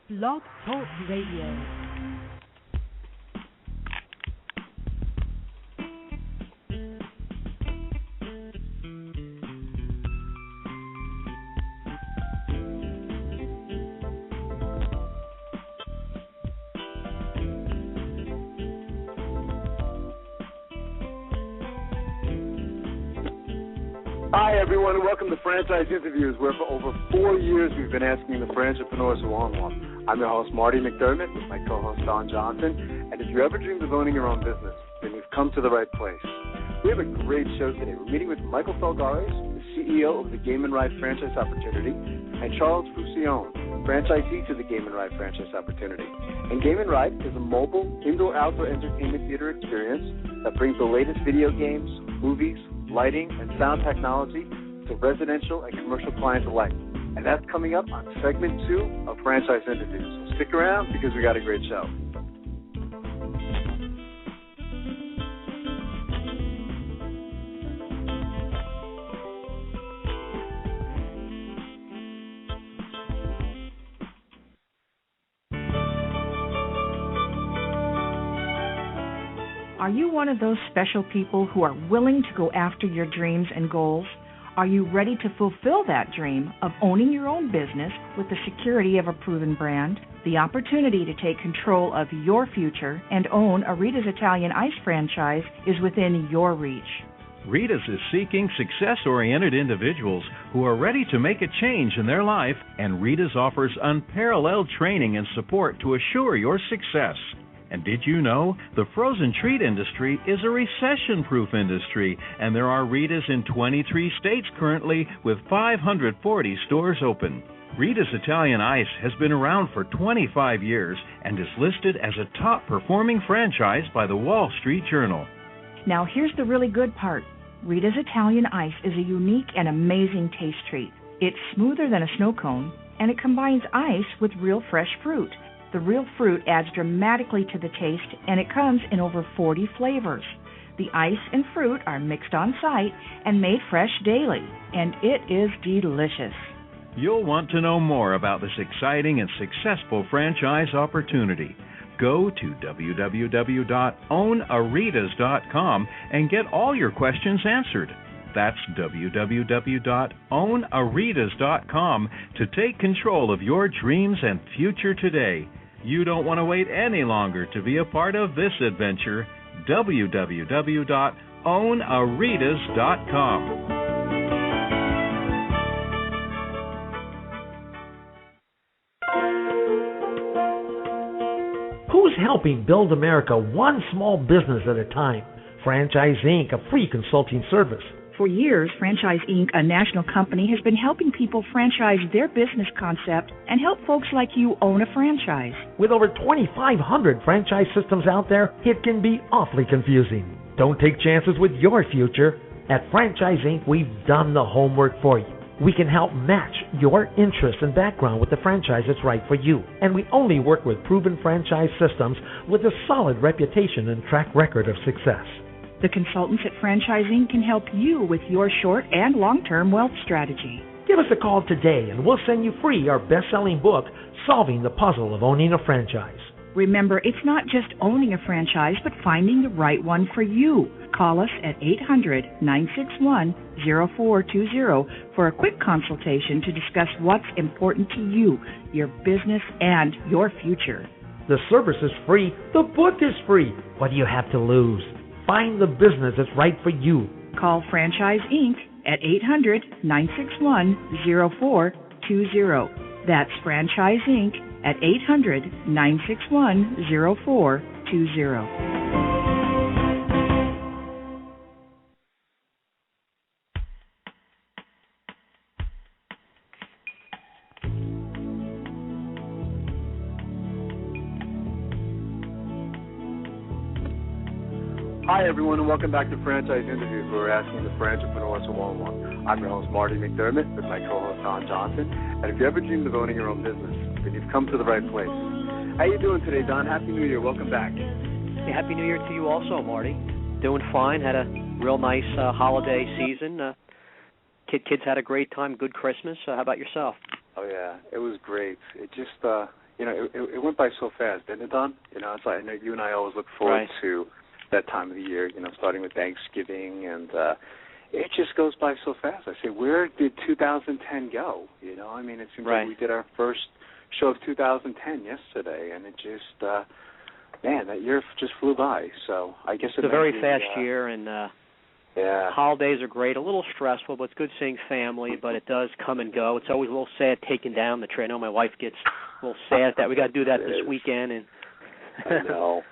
Blog Talk Radio. Hi, everyone, and welcome to Franchise Interviews, where for over 4 years we've been asking the entrepreneurs who own one. I'm your host, Marty McDermott, with my co-host, Don Johnson, and if you ever dreamed of owning your own business, then you've come to the right place. We have a great show today. We're meeting with Michael Falgares, the CEO of the Gamin Ride franchise opportunity, and Charles Fruscione, franchisee to the Gamin Ride franchise opportunity. And Gamin Ride is a mobile, indoor-outdoor entertainment theater experience that brings the latest video games, movies, lighting, and sound technology to residential and commercial clients alike. And that's coming up on segment 2 of Franchise Interviews. So stick around because we got a great show. Are you one of those special people who are willing to go after your dreams and goals? Are you ready to fulfill that dream of owning your own business with the security of a proven brand? The opportunity to take control of your future and own a Rita's Italian Ice franchise is within your reach. Rita's is seeking success-oriented individuals who are ready to make a change in their life, and Rita's offers unparalleled training and support to assure your success. And did you know the frozen treat industry is a recession-proof industry, and there are Rita's in 23 states currently with 540 stores open. Rita's Italian Ice has been around for 25 years and is listed as a top-performing franchise by the Wall Street Journal. Now here's the really good part. Rita's Italian Ice is a unique and amazing taste treat. It's smoother than a snow cone, and it combines ice with real fresh fruit. The real fruit adds dramatically to the taste, and it comes in over 40 flavors. The ice and fruit are mixed on site and made fresh daily, and it is delicious. You'll want to know more about this exciting and successful franchise opportunity. Go to www.ownaritas.com and get all your questions answered. That's www.ownaritas.com to take control of your dreams and future today. You don't want to wait any longer to be a part of this adventure. www.ownaritas.com. Who's helping build America one small business at a time? Franchise Inc., a free consulting service. For years, Franchise Inc., a national company, has been helping people franchise their business concept and help folks like you own a franchise. With over 2,500 franchise systems out there, it can be awfully confusing. Don't take chances with your future. At Franchise Inc., we've done the homework for you. We can help match your interests and background with the franchise that's right for you. And we only work with proven franchise systems with a solid reputation and track record of success. The consultants at Franchise Inc. can help you with your short and long-term wealth strategy. Give us a call today and we'll send you free our best-selling book, Solving the Puzzle of Owning a Franchise. Remember, it's not just owning a franchise, but finding the right one for you. Call us at 800-961-0420 for a quick consultation to discuss what's important to you, your business, and your future. The service is free. The book is free. What do you have to lose? Find the business that's right for you. Call Franchise Inc. at 800-961-0420. That's Franchise Inc. at 800-961-0420. Hi, everyone, and welcome back to Franchise Interviews, where we're asking the entrepreneurs who own one. I'm your host, Marty McDermott, with my co-host, Don Johnson. And if you ever dreamed of owning your own business, then you've come to the right place. How you doing today, Don? Happy New Year. Welcome back. Hey, Happy New Year to you also, Marty. Doing fine. Had a real nice holiday season. Kids had a great time. Good Christmas. How about yourself? Oh, yeah. It was great. It just, it went by so fast, didn't it, Don? It's like, I know you and I always look forward to that time of the year, starting with Thanksgiving, and it just goes by so fast. I say, where did 2010 go? It seems like we did our first show of 2010 yesterday, and it just, that year just flew by. So I guess it's a very fast year, and holidays are great. A little stressful, but it's good seeing family, but it does come and go. It's always a little sad taking down the tree. I know my wife gets a little sad that we got to do that this weekend. And I know.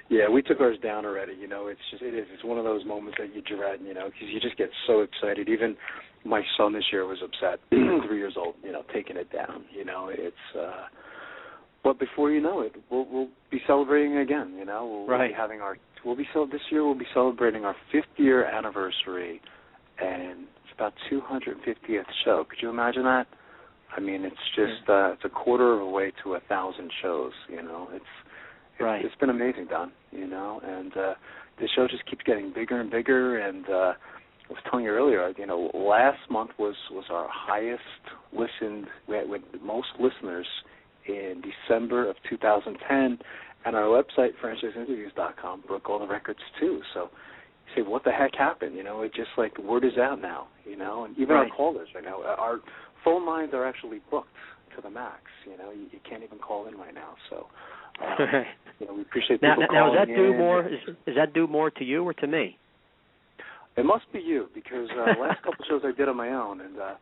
Yeah, we took ours down already. It's one of those moments that you dread, because you just get so excited. Even my son this year was upset, 3 years old, taking it down. But before you know it, we'll be celebrating again. We'll be having this year we'll be celebrating our 5th year anniversary, and it's about 250th show. Could you imagine that? It's just it's a quarter of a way to 1,000 shows. It's been amazing, Don. And the show just keeps getting bigger and bigger. And I was telling you earlier, last month was our highest listened. We had most listeners in December of 2010, and our website, franchiseinterviews.com, broke all the records too. So you say, what the heck happened? It's just like the word is out now, and even our callers right now, our phone lines are actually booked to the max. You can't even call in right now. So we appreciate people calling now, is that due more to you or to me? It must be you, because last couple shows I did on my own, and I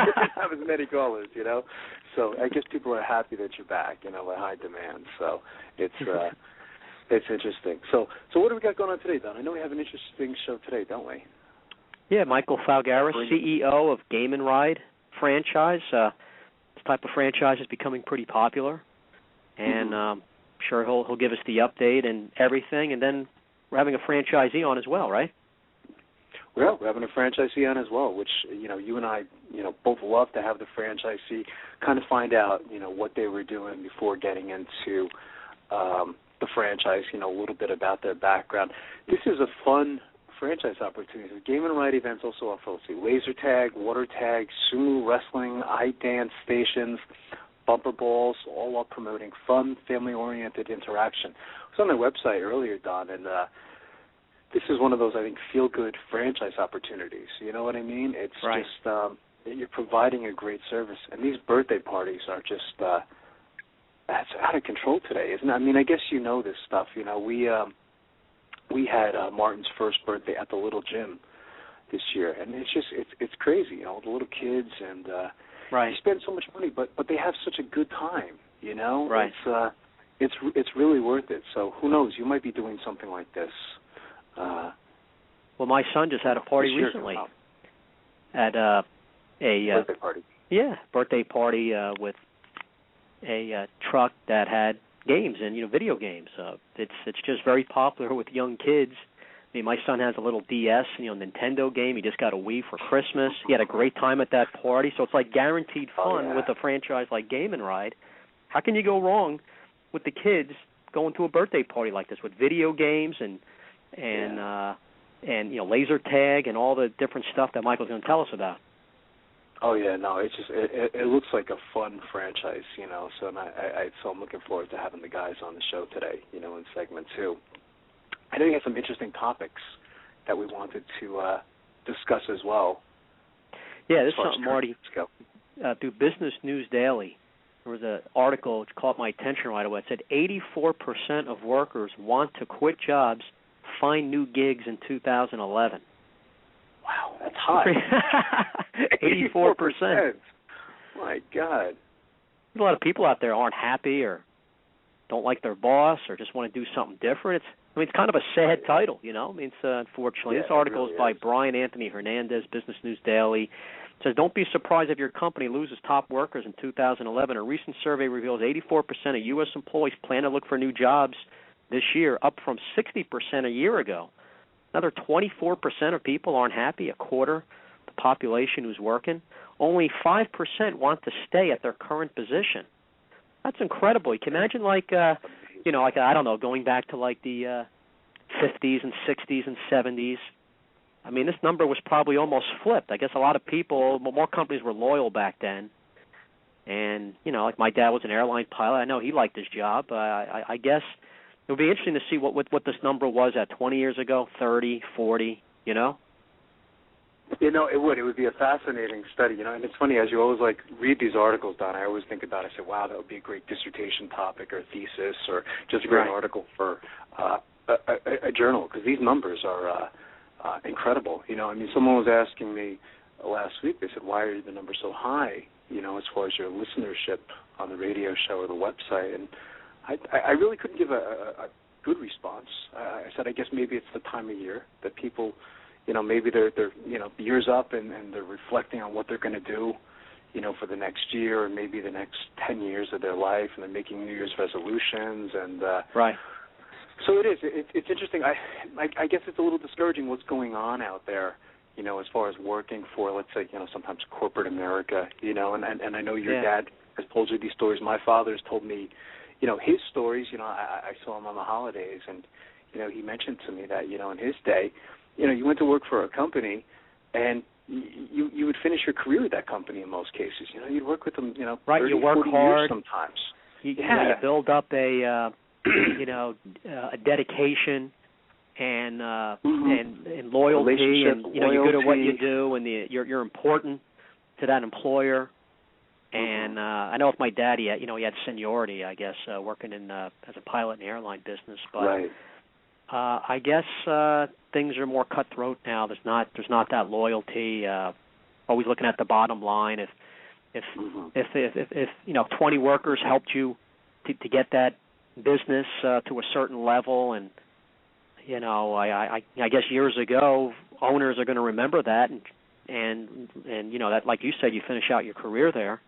didn't have as many callers, So I guess people are happy that you're back, with high demand. So it's interesting. So what do we got going on today, Don? I know we have an interesting show today, don't we? Yeah, Michael Falgares, CEO of Gamin Ride franchise. This type of franchise is becoming pretty popular, and I'm sure he'll give us the update and everything. And then we're having a franchisee on as well, right? Well, we're having a franchisee on as well, which, you and I, both love to have the franchisee kind of find out, what they were doing before getting into the franchise, a little bit about their background. This is a fun franchise opportunity. The Gamin Ride events also offer, laser tag, water tag, sumo wrestling, iDance stations, bumper balls, all while promoting fun, family-oriented interaction. I was on their website earlier, Don, and this is one of those, I think, feel-good franchise opportunities. You know what I mean? It's just you're providing a great service. And these birthday parties are just that's out of control today, isn't it? I guess you know this stuff. We had Martin's first birthday at the little gym this year, and it's just it's crazy. The little kids, and they spend so much money, but they have such a good time. It's really worth it. So who knows? You might be doing something like this. Well, my son just had a party recently at a birthday party. Yeah, birthday party with a truck that had games and video games. It's just very popular with young kids. My son has a little DS, Nintendo game. He just got a Wii for Christmas. He had a great time at that party. So it's like guaranteed fun with a franchise like Gamin Ride. How can you go wrong with the kids going to a birthday party like this with video games and laser tag and all the different stuff that Michael's going to tell us about? Oh yeah, no, it's just it looks like a fun franchise, So I'm looking forward to having the guys on the show today, in segment 2. I know you have some interesting topics that we wanted to discuss as well. Yeah, this is something, Marty. Through Business News Daily, there was an article which caught my attention right away. It said 84% of workers want to quit jobs, find new gigs in 2011. Wow, that's high. 84%. My God. A lot of people out there aren't happy or don't like their boss or just want to do something different. It's kind of a sad title, It's unfortunately. This article is by Brian Anthony Hernandez, Business News Daily. It says, don't be surprised if your company loses top workers in 2011. A recent survey reveals 84% of U.S. employees plan to look for new jobs this year, up from 60% a year ago. Another 24% of people aren't happy, a quarter the population who's working. Only 5% want to stay at their current position. That's incredible. You can imagine, I don't know, going back to the 50s and 60s and 70s. This number was probably almost flipped. I guess a lot of people, more companies were loyal back then. And, like my dad was an airline pilot. I know he liked his job. I guess it would be interesting to see what this number was at 20 years ago, 30, 40, It would be a fascinating study, and it's funny, as you always read these articles, Don, I always think about it. I say, wow, that would be a great dissertation topic or thesis or just a great article for a journal, because these numbers are incredible. Someone was asking me last week, they said, why are the numbers so high, as far as your listenership on the radio show or the website? And I really couldn't give a good response. I said, I guess maybe it's the time of year that people, maybe they're years up and they're reflecting on what they're going to do, for the next year or maybe the next 10 years of their life, and they're making New Year's resolutions. And right. So it is. It's interesting. I guess it's a little discouraging what's going on out there, as far as working for, let's say, sometimes corporate America, and I know your dad has told you these stories. My father has told me, his stories. I saw him on the holidays, and, he mentioned to me that, in his day, you went to work for a company, and you would finish your career with that company in most cases. You'd work with them, 30, you work 40 hard years sometimes. You build up a dedication and loyalty, and you're good at what you do, and you're important to that employer. And I know with my dad, he had seniority, I guess, working in as a pilot in the airline business. But I guess things are more cutthroat now. There's not that loyalty. Always looking at the bottom line. If 20 workers helped you to get that business to a certain level, and I guess years ago owners are going to remember that, and that, like you said, you finish out your career there.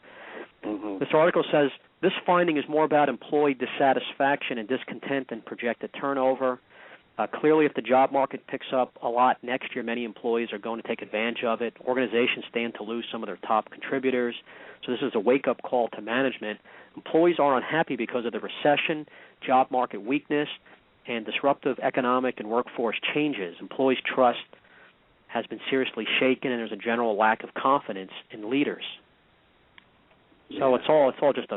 This article says this finding is more about employee dissatisfaction and discontent than projected turnover. Clearly, if the job market picks up a lot next year, many employees are going to take advantage of it. Organizations stand to lose some of their top contributors. So this is a wake-up call to management. Employees are unhappy because of the recession, job market weakness, and disruptive economic and workforce changes. Employees' trust has been seriously shaken, and there's a general lack of confidence in leaders. So it's all just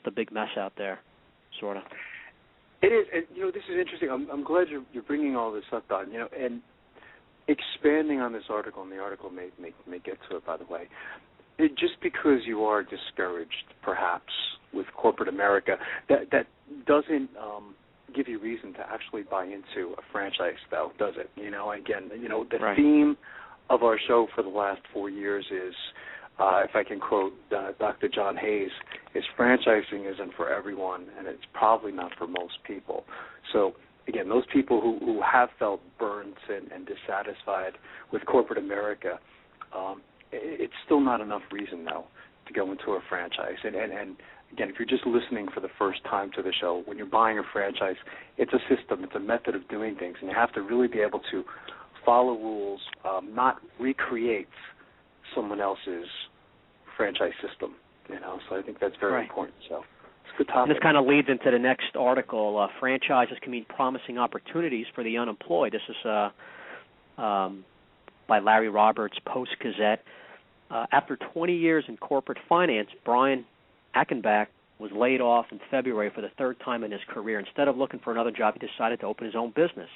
a big mess out there, sort of. It is, and this is interesting. I'm glad you're bringing all this up, Don. And expanding on this article, and the article may get to it, by the way. Just because you are discouraged, perhaps, with corporate America, that doesn't give you reason to actually buy into a franchise, though, does it? Again, the theme of our show for the last 4 years is, if I can quote Dr. John Hayes, is franchising isn't for everyone, and it's probably not for most people. So, again, those people who have felt burnt and dissatisfied with corporate America, it's still not enough reason, though, to go into a franchise. And again, if you're just listening for the first time to the show, when you're buying a franchise, it's a system, it's a method of doing things, and you have to really be able to follow rules, not recreate someone else's franchise system, So I think that's very important. So it's a good topic. And this kind of leads into the next article. Franchises can mean promising opportunities for the unemployed. This is by Larry Roberts, Post-Gazette. After 20 years in corporate finance, Brian Achenbach was laid off in February for the third time in his career. Instead of looking for another job, he decided to open his own business.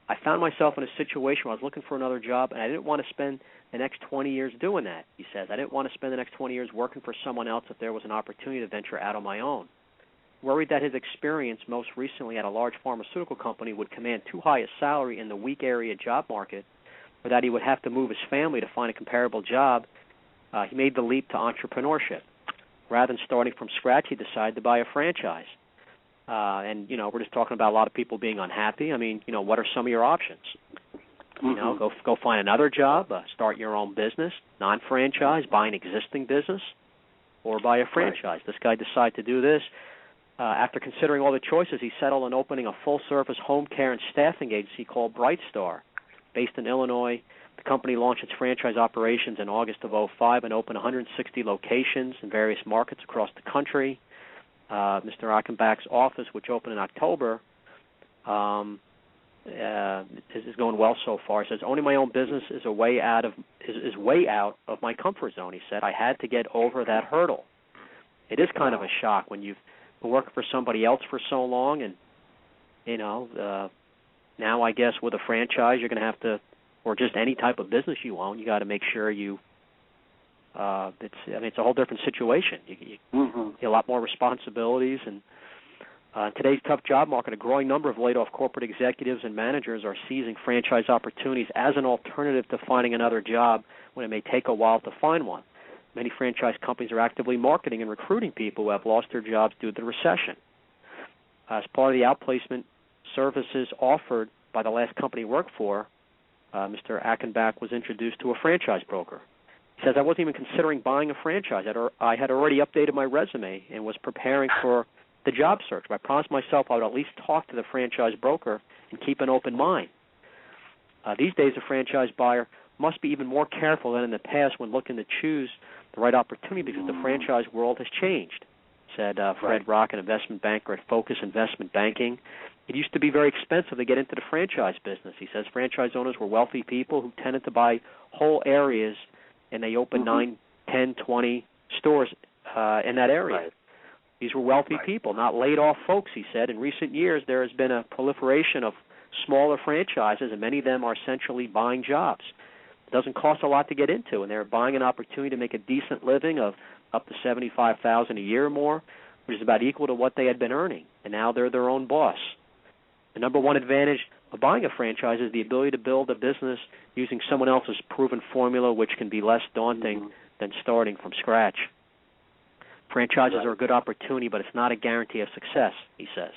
I found myself in a situation where I was looking for another job, and I didn't want to spend the next 20 years doing that, he says. I didn't want to spend the next 20 years working for someone else if there was an opportunity to venture out on my own. Worried that his experience most recently at a large pharmaceutical company would command too high a salary in the weak area job market, or that he would have to move his family to find a comparable job, he made the leap to entrepreneurship. Rather than starting from scratch, he decided to buy a franchise. And, we're just talking about a lot of people being unhappy. I mean, what are some of your options? Go find another job, start your own business, non-franchise, buy an existing business, or buy a franchise. This guy decided to do this. After considering all the choices, he settled on opening a full-service home care and staffing agency called Brightstar. Based in Illinois, the company launched its franchise operations in August of 2005 and opened 160 locations in various markets across the country. Mr. Achenbach's office, which opened in October, is going well so far. He says, owning my own business is way out of my comfort zone. He said, I had to get over that hurdle. It is kind of a shock when you've been working for somebody else for so long, and now I guess with a franchise you're going to have to, or just any type of business you own, you got to make sure you. It's a whole different situation. You get a lot more responsibilities, and in today's tough job market, a growing number of laid-off corporate executives and managers are seizing franchise opportunities as an alternative to finding another job when it may take a while to find one. Many franchise companies are actively marketing and recruiting people who have lost their jobs due to the recession. As part of the outplacement services offered by the last company he worked for, Mr. Achenbach was introduced to a franchise broker. He says, I wasn't even considering buying a franchise. I had already updated my resume and was preparing for the job search. I promised myself I would at least talk to the franchise broker and keep an open mind. These days, a franchise buyer must be even more careful than in the past when looking to choose the right opportunity because the franchise world has changed, said Fred Rock, an investment banker at Focus Investment Banking. It used to be very expensive to get into the franchise business. He says franchise owners were wealthy people who tended to buy whole areas, and they opened 9, 10, 20 stores in that area. Right. These were wealthy people, not laid-off folks, he said. In recent years, there has been a proliferation of smaller franchises, and many of them are essentially buying jobs. It doesn't cost a lot to get into, and they're buying an opportunity to make a decent living of up to $75,000 a year or more, which is about equal to what they had been earning, and now they're their own boss. The number one advantage of buying a franchise is the ability to build a business using someone else's proven formula, which can be less daunting than starting from scratch. Franchises are a good opportunity, but it's not a guarantee of success, he says.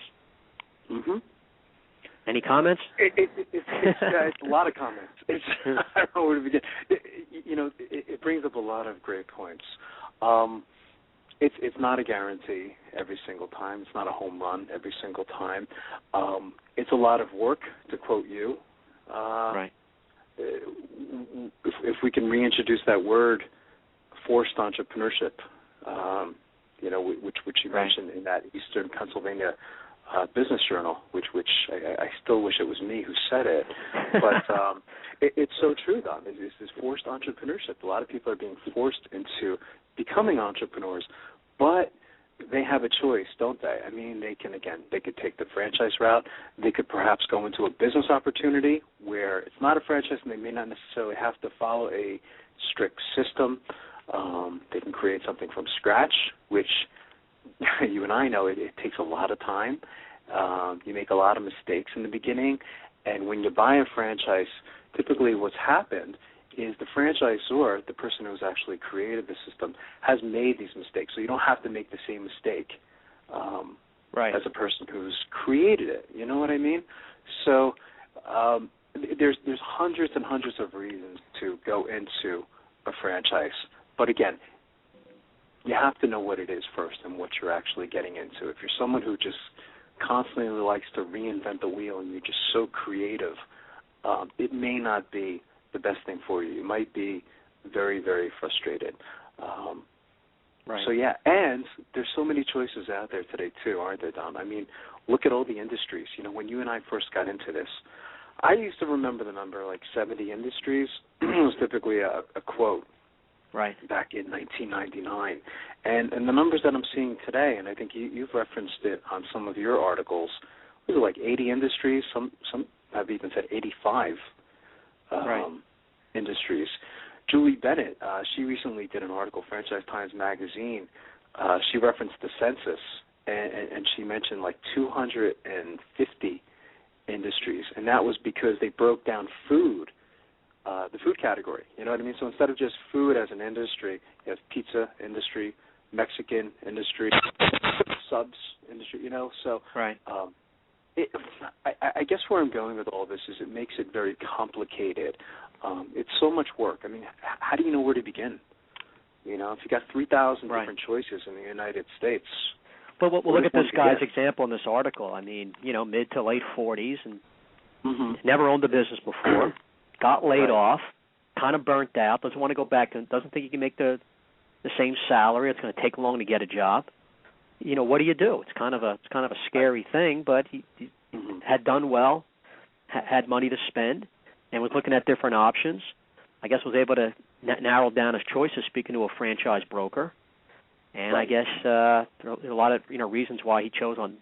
Any comments? It's a lot of comments. I don't know where to begin. It brings up a lot of great points. It's not a guarantee every single time. It's not a home run every single time. It's a lot of work, to quote you. Right. If we can reintroduce that word, forced entrepreneurship, which you mentioned in that Eastern Pennsylvania Business Journal, which I still wish it was me who said it, but it's so true, Don. It's this forced entrepreneurship. A lot of people are being forced into becoming entrepreneurs, but they have a choice, don't they? I mean, they could take the franchise route. They could perhaps go into a business opportunity where it's not a franchise and they may not necessarily have to follow a strict system. They can create something from scratch, which you and I know it takes a lot of time. You make a lot of mistakes in the beginning, and when you buy a franchise, typically what's happened is the franchisor, the person who's actually created the system, has made these mistakes, so you don't have to make the same mistake as a person who's created it. You know what I mean? So there's hundreds and hundreds of reasons to go into a franchise, but again, you have to know what it is first and what you're actually getting into. If you're someone who just constantly likes to reinvent the wheel and you're just so creative, it may not be the best thing for you. You might be very, very frustrated. So, yeah, and there's so many choices out there today, too, aren't there, Don? I mean, look at all the industries. When you and I first got into this, I used to remember the number, like 70 industries. It was typically a quote. Right. Back in 1999. And the numbers that I'm seeing today, and I think you've referenced it on some of your articles, these are like 80 industries. Some have even said 85 industries. Julie Bennett, she recently did an article, Franchise Times Magazine. She referenced the census, and she mentioned like 250 industries, and that was because they broke down food. The food category, you know what I mean? So instead of just food as an industry, you have pizza industry, Mexican industry, subs industry, So I guess where I'm going with all this is it makes it very complicated. It's so much work. I mean, how do you know where to begin? If you got 3,000 different choices in the United States. But we'll look at this guy's example in this article. I mean, mid to late 40s and never owned a business before. Got laid off, kind of burnt out, doesn't want to go back, doesn't think he can make the same salary. It's going to take long to get a job. What do you do? It's kind of a scary thing, but he had done well, had money to spend and was looking at different options. I guess was able to narrow down his choices speaking to a franchise broker. And right. I guess there are a lot of reasons why he chose on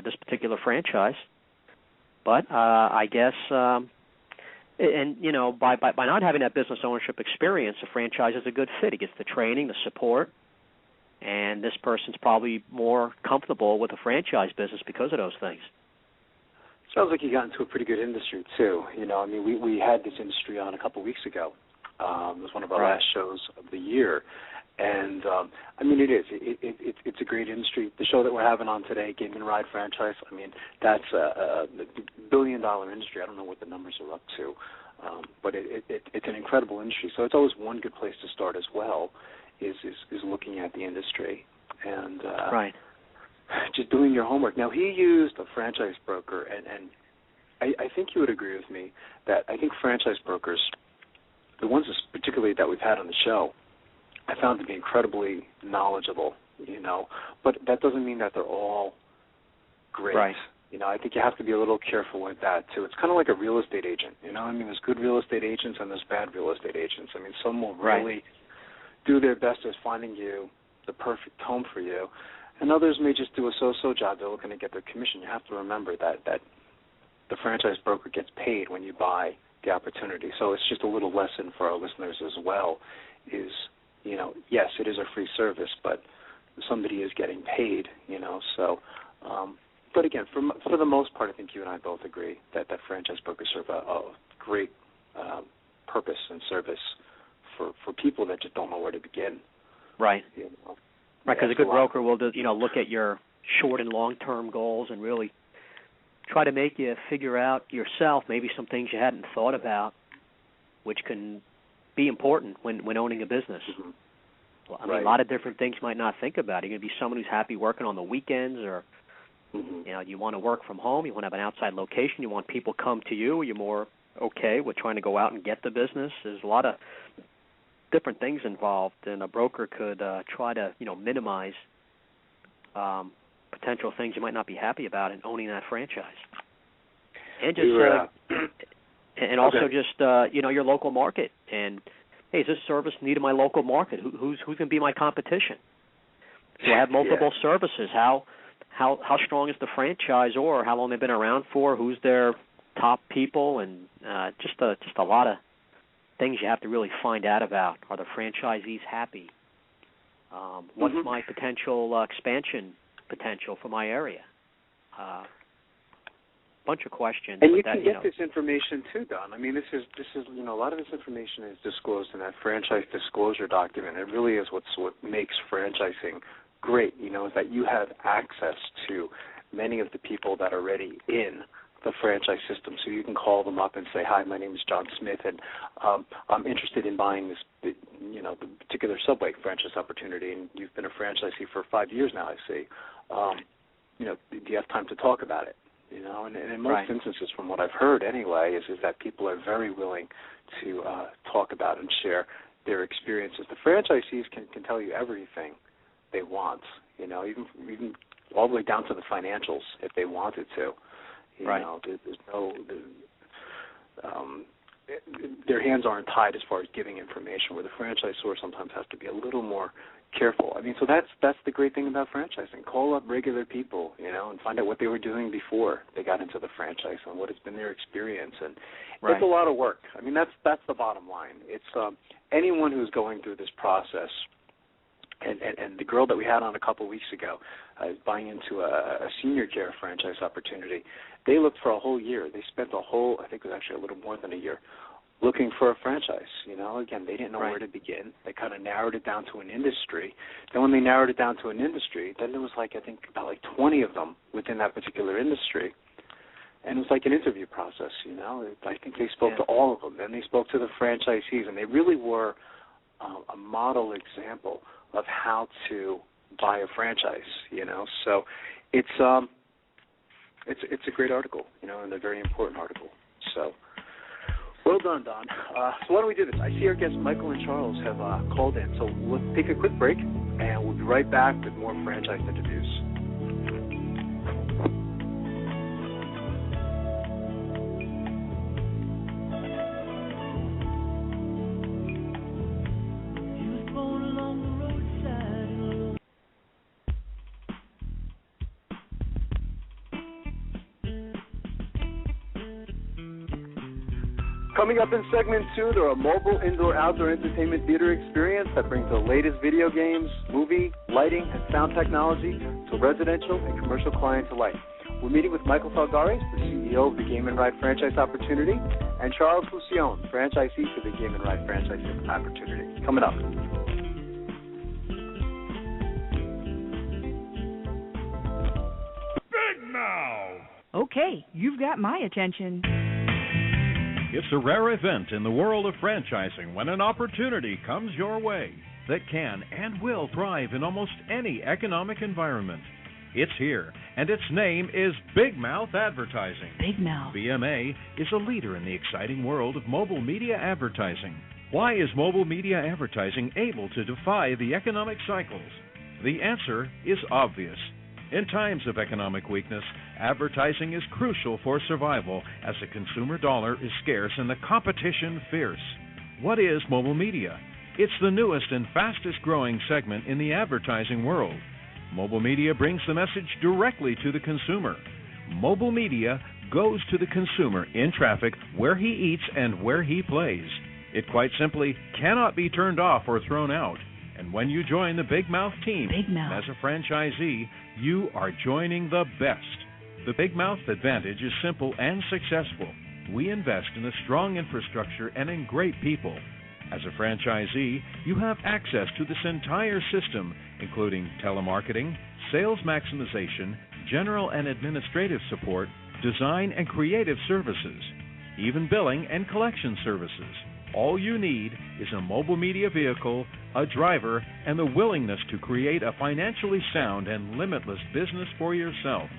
this particular franchise. But I guess, by not having that business ownership experience, a franchise is a good fit. He gets the training, the support, and this person's probably more comfortable with a franchise business because of those things. Sounds like you got into a pretty good industry too. We had this industry on a couple of weeks ago. It was one of our last shows of the year, and it's a great industry. The show that we're having on today, Gamin Ride franchise. That's a $1 billion industry. I don't know what the numbers are up to, but it's an incredible industry. So it's always one good place to start as well. Is looking at the industry and just doing your homework. Now, he used a franchise broker, and I think you would agree with me that I think franchise brokers, the ones particularly that we've had on the show, I found to be incredibly knowledgeable, but that doesn't mean that they're all great. Right. I think you have to be a little careful with that, too. It's kind of like a real estate agent, There's good real estate agents and there's bad real estate agents. Some will really do their best as finding you the perfect home for you, and others may just do a so-so job. They're looking to get their commission. You have to remember that the franchise broker gets paid when you buy the opportunity. So it's just a little lesson for our listeners as well is, yes, it is a free service, but somebody is getting paid, So, but again, for the most part, I think you and I both agree that franchise brokers serve a great purpose and service for people that just don't know where to begin. Right. Right, because a good broker will look at your short and long-term goals and really try to make you figure out yourself maybe some things you hadn't thought about, which can be important when owning a business. Mm-hmm. Well, a lot of different things you might not think about. You're going to be someone who's happy working on the weekends, or you want to work from home, you want to have an outside location, you want people come to you, you're more okay with trying to go out and get the business. There's a lot of different things involved, and a broker could try to minimize potential things you might not be happy about in owning that franchise, and just and also just your local market. And hey, is this service needed in my local market? Who's going to be my competition? Do I have multiple services? How strong is the franchisor? How long they've been around for? Who's their top people? And just a lot of things you have to really find out about. Are the franchisees happy? What's my potential expansion potential for my area? Bunch of questions. And you can get this information too, Don. This is a lot of this information is disclosed in that franchise disclosure document. It really is what makes franchising great. Is that you have access to many of the people that are already in the franchise system, so you can call them up and say, "Hi, my name is John Smith, and I'm interested in buying this, the particular Subway franchise opportunity, and you've been a franchisee for 5 years now, I see. Do you have time to talk about it?" And in most instances, from what I've heard anyway, is that people are very willing to talk about and share their experiences. The franchisees can tell you everything they want, even all the way down to the financials if they wanted to. There's no, their hands aren't tied as far as giving information, where the franchisor sometimes has to be a little more careful. So that's the great thing about franchising. Call up regular people, and find out what they were doing before they got into the franchise and what has been their experience. And it's a lot of work. That's the bottom line. It's anyone who's going through this process. And the girl that we had on a couple weeks ago buying into a senior care franchise opportunity, they looked for a whole year. They spent I think it was actually a little more than a year, looking for a franchise. Again, they didn't know where to begin. They kind of narrowed it down to an industry. Then when they narrowed it down to an industry, then there was about 20 of them within that particular industry. And it was like an interview process, I think they spoke to all of them. Then they spoke to the franchisees, and they really were a model example of how to buy a franchise, So it's a great article, and a very important article. So well done, Don. So why don't we do this? I see our guests Michael and Charles have called in, so let's take a quick break, and we'll be right back with more franchise interviews. Coming up in segment 2, there are mobile indoor-outdoor entertainment theater experience that brings the latest video games, movie, lighting, and sound technology to residential and commercial clients alike. We're meeting with Michael Falgares, the CEO of the Gamin Ride franchise opportunity, and Charles Fruscione, franchisee for the Gamin Ride franchise opportunity. Coming up. Big Mouth! Okay, you've got my attention. It's a rare event in the world of franchising when an opportunity comes your way that can and will thrive in almost any economic environment. It's here, and its name is Big Mouth Advertising. Big Mouth. BMA is a leader in the exciting world of mobile media advertising. Why is mobile media advertising able to defy the economic cycles? The answer is obvious. In times of economic weakness, advertising is crucial for survival as the consumer dollar is scarce and the competition fierce. What is mobile media? It's the newest and fastest growing segment in the advertising world. Mobile media brings the message directly to the consumer. Mobile media goes to the consumer in traffic, where he eats and where he plays. It quite simply cannot be turned off or thrown out. And when you join the Big Mouth team as a franchisee, you are joining the best. The Big Mouth advantage is simple and successful. We invest in a strong infrastructure and in great people. As a franchisee, you have access to this entire system, including telemarketing, sales maximization, general and administrative support, design and creative services, even billing and collection services. All you need is a mobile media vehicle, a driver, and the willingness to create a financially sound and limitless business for yourself.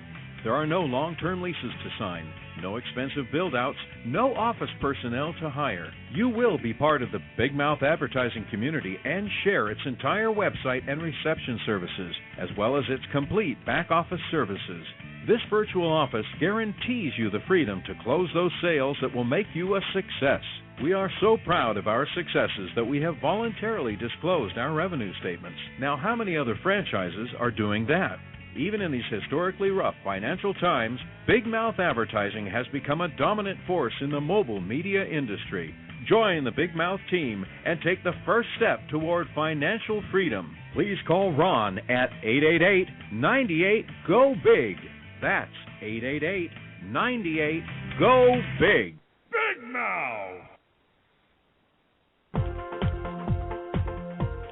There are no long-term leases to sign, no expensive build-outs, no office personnel to hire. You will be part of the Big Mouth advertising community and share its entire website and reception services, as well as its complete back-office services. This virtual office guarantees you the freedom to close those sales that will make you a success. We are so proud of our successes that we have voluntarily disclosed our revenue statements. Now, how many other franchises are doing that? Even in these historically rough financial times, Big Mouth advertising has become a dominant force in the mobile media industry. Join the Big Mouth team and take the first step toward financial freedom. Please call Ron at 888-98-GO-BIG. That's 888-98-GO-BIG. Big Mouth!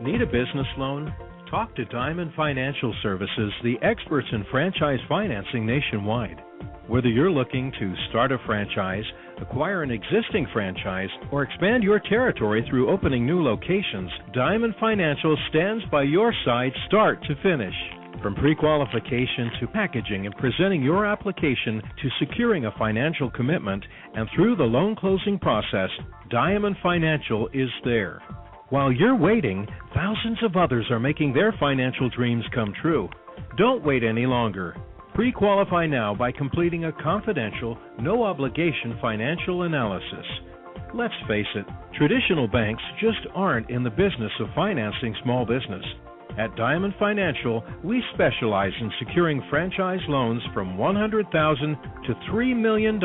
Need a business loan? Talk to Diamond Financial Services, the experts in franchise financing nationwide. Whether you're looking to start a franchise, acquire an existing franchise, or expand your territory through opening new locations, Diamond Financial stands by your side start to finish. From pre-qualification to packaging and presenting your application to securing a financial commitment and through the loan closing process, Diamond Financial is there. While you're waiting, thousands of others are making their financial dreams come true. Don't wait any longer. Pre-qualify now by completing a confidential, no-obligation financial analysis. Let's face it, traditional banks just aren't in the business of financing small business. At Diamond Financial, we specialize in securing franchise loans from $100,000 to $3 million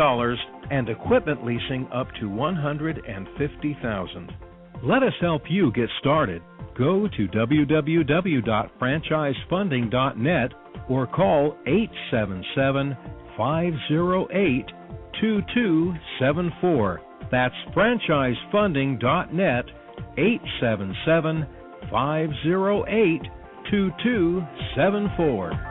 and equipment leasing up to $150,000. Let us help you get started. Go to www.franchisefunding.net or call 877-508-2274. That's franchisefunding.net, 877-508-2274.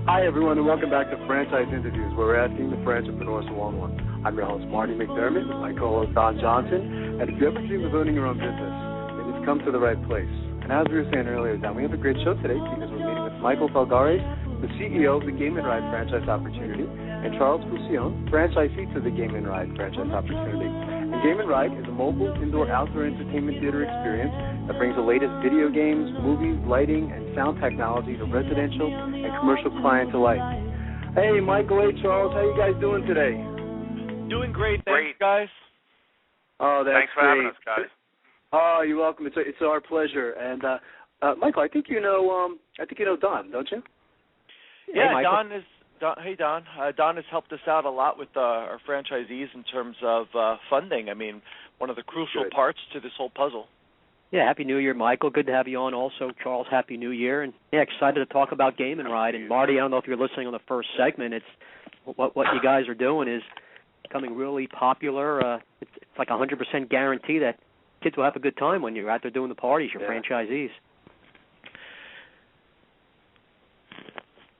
Hi, everyone, and welcome back to Franchise Interviews, where we're asking the franchipreneurs one-on-one. I'm your host, Marty McDermott, with my co-host, Don Johnson. And if you ever dream of owning your own business, then you've come to the right place. And as we were saying earlier, Don, we have a great show today because we're meeting with Michael Falgares, the CEO of the Gamin Ride franchise opportunity, and Charles Fruscione, franchisee to the Gamin Ride franchise opportunity. And Gamin Ride is a mobile, indoor, outdoor entertainment theater experience that brings the latest video games, movies, lighting, and sound technology to residential and commercial clients alike. Hey, Michael, hey, Charles, how you guys doing today? Doing great, thanks, guys. Oh, that's Thanks for great. having us, guys. Oh, you're welcome. It's our pleasure. And Michael, I think you know Don, don't you? Yeah, hey, Don is. Don. Don has helped us out a lot with our franchisees in terms of funding. I mean, one of the crucial parts to this whole puzzle. Yeah, Happy New Year, Michael. Good to have you on also. Charles, Happy New Year. And, yeah, excited to talk about Gamin Ride. And, Marty, I don't know if you're listening on the first segment. It's what you guys are doing is becoming really popular. It's like 100% guarantee that kids will have a good time when you're out there doing the parties, your franchisees.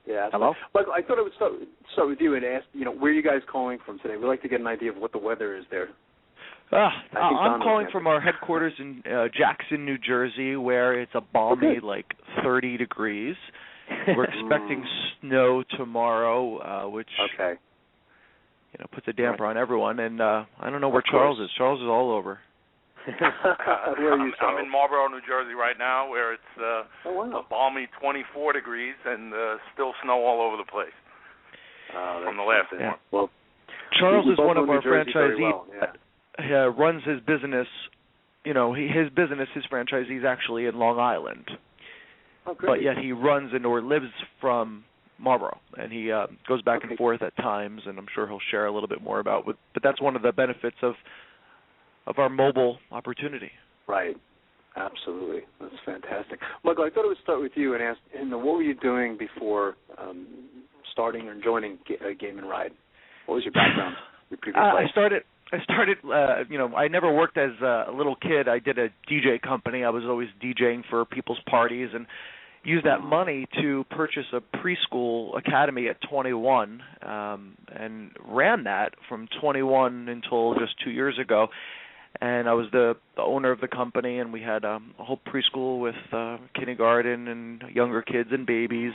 Yeah. Hello? Michael, I thought I would start with you and ask, where are you guys calling from today? We'd like to get an idea of what the weather is there. I'm calling from our headquarters in Jackson, New Jersey, where it's a balmy, 30 degrees. We're expecting snow tomorrow, which puts a damper on everyone. And I don't know where Charles is. Charles is all over. Where are you, I'm in Marlboro, New Jersey right now, where it's a balmy 24 degrees and still snow all over the place from the last one. Well, Charles is one of our franchisees. Well, runs his business. His franchisee is actually in Long Island. Oh, great. But yet he runs or lives from Marlboro, and he goes back and forth at times, and I'm sure he'll share a little bit more about it. But that's one of the benefits of our mobile opportunity. Right. Absolutely. That's fantastic. Michael, I thought I would start with you and ask, what were you doing before starting or joining Gamin Ride? What was your background, your previous life? I started, I never worked as a little kid. I did a DJ company. I was always DJing for people's parties and used that money to purchase a preschool academy at 21 and ran that from 21 until just 2 years ago. And I was the owner of the company, and we had a whole preschool with kindergarten and younger kids and babies.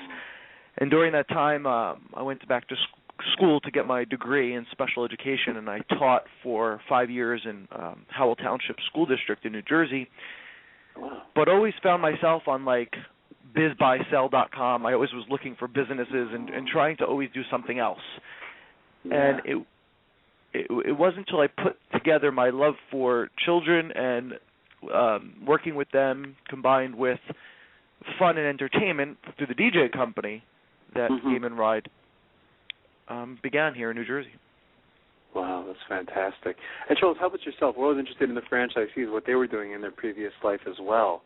And during that time, I went back to school to get my degree in special education, and I taught for 5 years in Howell Township School District in New Jersey. Wow. But always found myself on bizbuysell.com. I always was looking for businesses and trying to always do something else. Yeah. And it wasn't until I put together my love for children and working with them combined with fun and entertainment through the DJ company that Gamin Ride began here in New Jersey. Wow, that's fantastic. And Charles, how about yourself? We're always interested in the franchisees, what they were doing in their previous life as well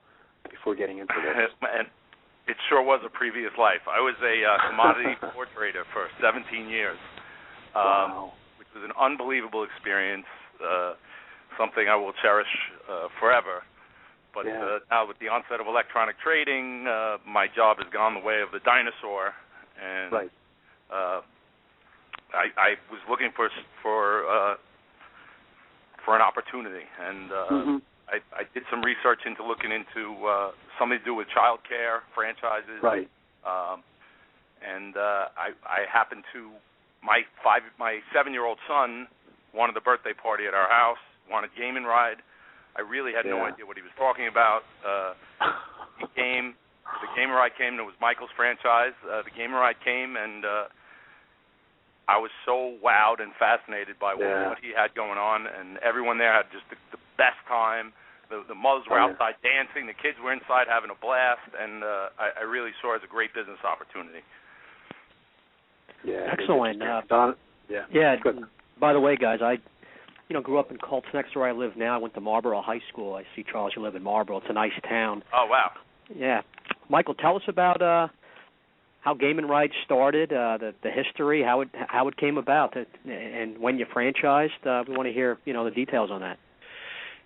before getting into this. And it sure was a previous life. I was a commodity floor trader for 17 years. Wow. Which was an unbelievable experience, something I will cherish forever. But now with the onset of electronic trading, my job has gone the way of the dinosaur, and I was looking for an opportunity, and I did some research into looking into something to do with child care franchises. Right. And I happened to. My 7-year-old son wanted a birthday party at our house, wanted Gamin Ride. I really had no idea what he was talking about. He came. The Gamin Ride came, and it was Michael's franchise. The Gamin Ride came, and I was so wowed and fascinated by what he had going on, and everyone there had just the best time. The mothers were outside dancing. The kids were inside having a blast, and I really saw it as a great business opportunity. Yeah, excellent. By the way, guys, I grew up in Colts next to where I live now. I went to Marlboro High School. I see, Charles, you live in Marlboro. It's a nice town. Oh, wow. Yeah. Michael, tell us about how Gamin Ride started, the history, how it came about, and when you franchised. We want to hear, the details on that.